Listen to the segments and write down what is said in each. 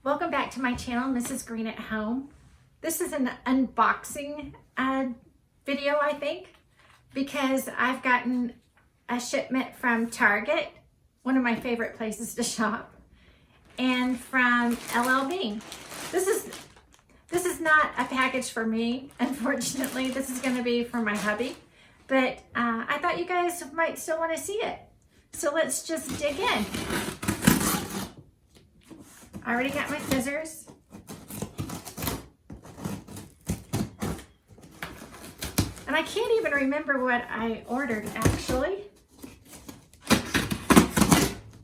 Welcome back to my channel, Mrs. Greene at Home. This is an unboxing video, I think, because I've gotten a shipment from Target, one of my favorite places to shop, and from LL. This is not a package for me, unfortunately. This is going to be for my hubby, but I thought you guys might still want to see it. So let's just dig in. I already got my scissors. And I can't even remember what I ordered actually.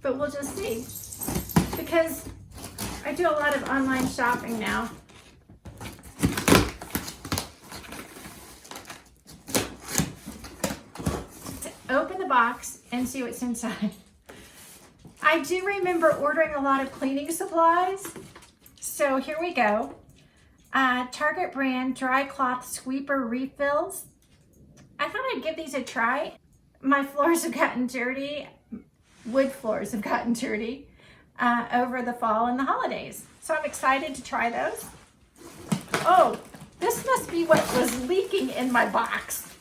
But we'll just see. Because I do a lot of online shopping now. Let's open the box and see what's inside. I do remember ordering a lot of cleaning supplies. So here we go. Target brand dry cloth sweeper refills. I thought I'd give these a try. My floors have gotten dirty. Wood floors have gotten dirty over the fall and the holidays. So I'm excited to try those. Oh, this must be what was leaking in my box.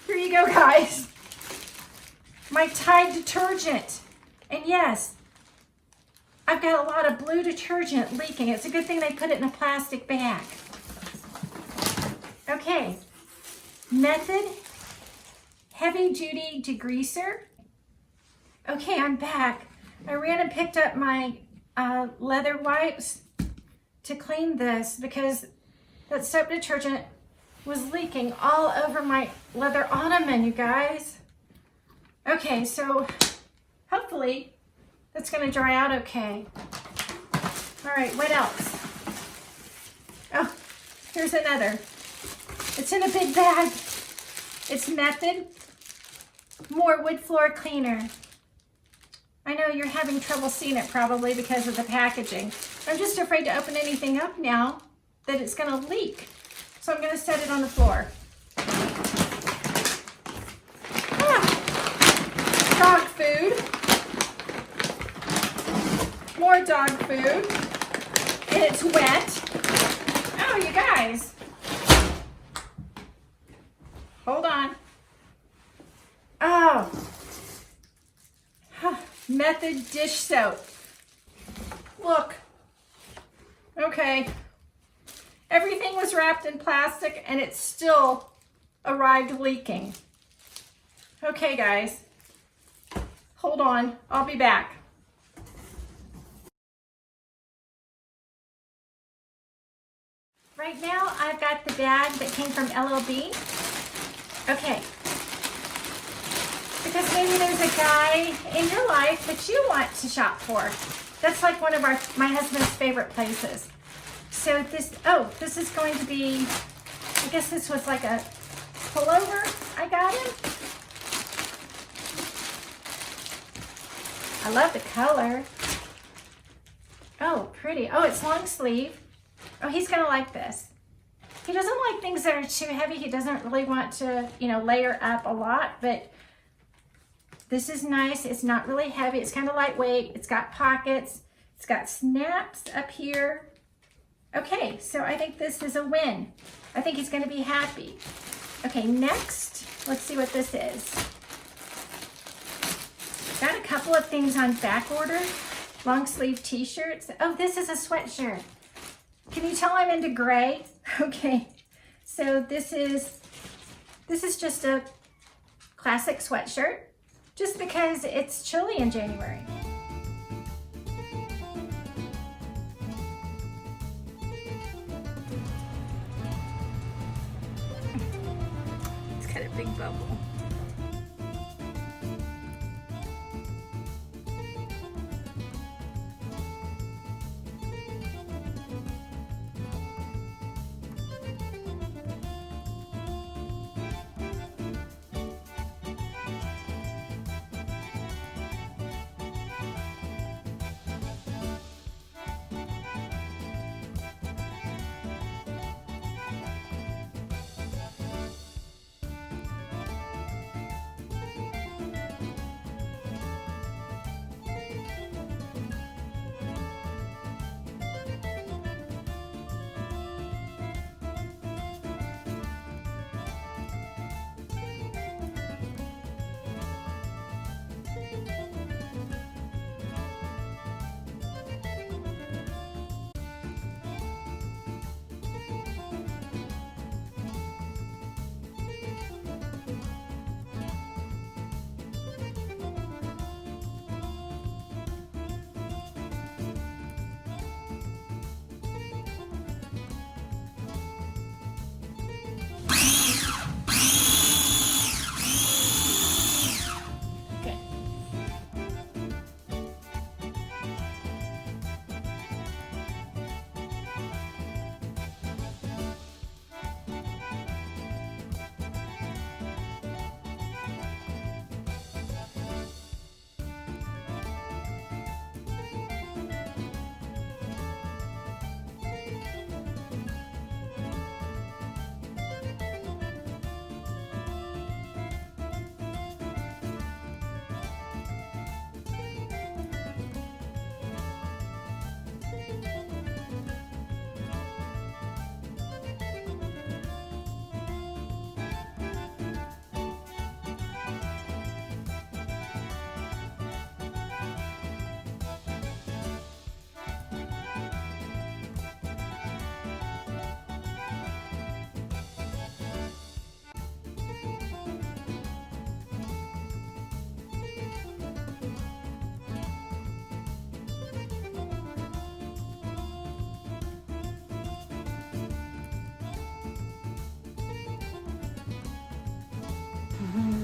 Here you go, guys. My Tide detergent. And yes, I've got a lot of blue detergent leaking. It's a good thing they put it in a plastic bag. Okay, Method heavy duty degreaser. Okay, I'm back. I ran and picked up my leather wipes to clean this because that soap detergent was leaking all over my leather ottoman, you guys. Okay, so hopefully that's gonna dry out okay. All right, what else? Oh, here's another. It's in a big bag. It's Method more wood floor cleaner. I know you're having trouble seeing it probably because of the packaging. I'm just afraid to open anything up now that it's gonna leak. So I'm gonna set it on the floor. Dog food. More dog food. And it's wet. Oh, you guys. Hold on. Oh. Method dish soap. Look. Okay. Everything was wrapped in plastic and it still arrived leaking. Okay, guys. Hold on. I'll be back. Right now, I've got the bag that came from LLB. Okay. Because maybe there's a guy in your life that you want to shop for. That's like one of my husband's favorite places. So this is going to be, I guess this was like a pullover I got him. I love the color. Oh, pretty. Oh, it's long sleeve. Oh, he's gonna like this. He doesn't like things that are too heavy. He doesn't really want to, layer up a lot, but this is nice. It's not really heavy. It's kind of lightweight. It's got pockets. It's got snaps up here. Okay, so I think this is a win. I think he's gonna be happy. Okay, next, let's see what this is. Got a couple of things on back order. Long sleeve t-shirts. Oh, this is a sweatshirt. Can you tell I'm into gray? Okay, so this is just a classic sweatshirt, just because it's chilly in January. It's got a big bubble.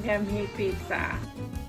yummy pizza.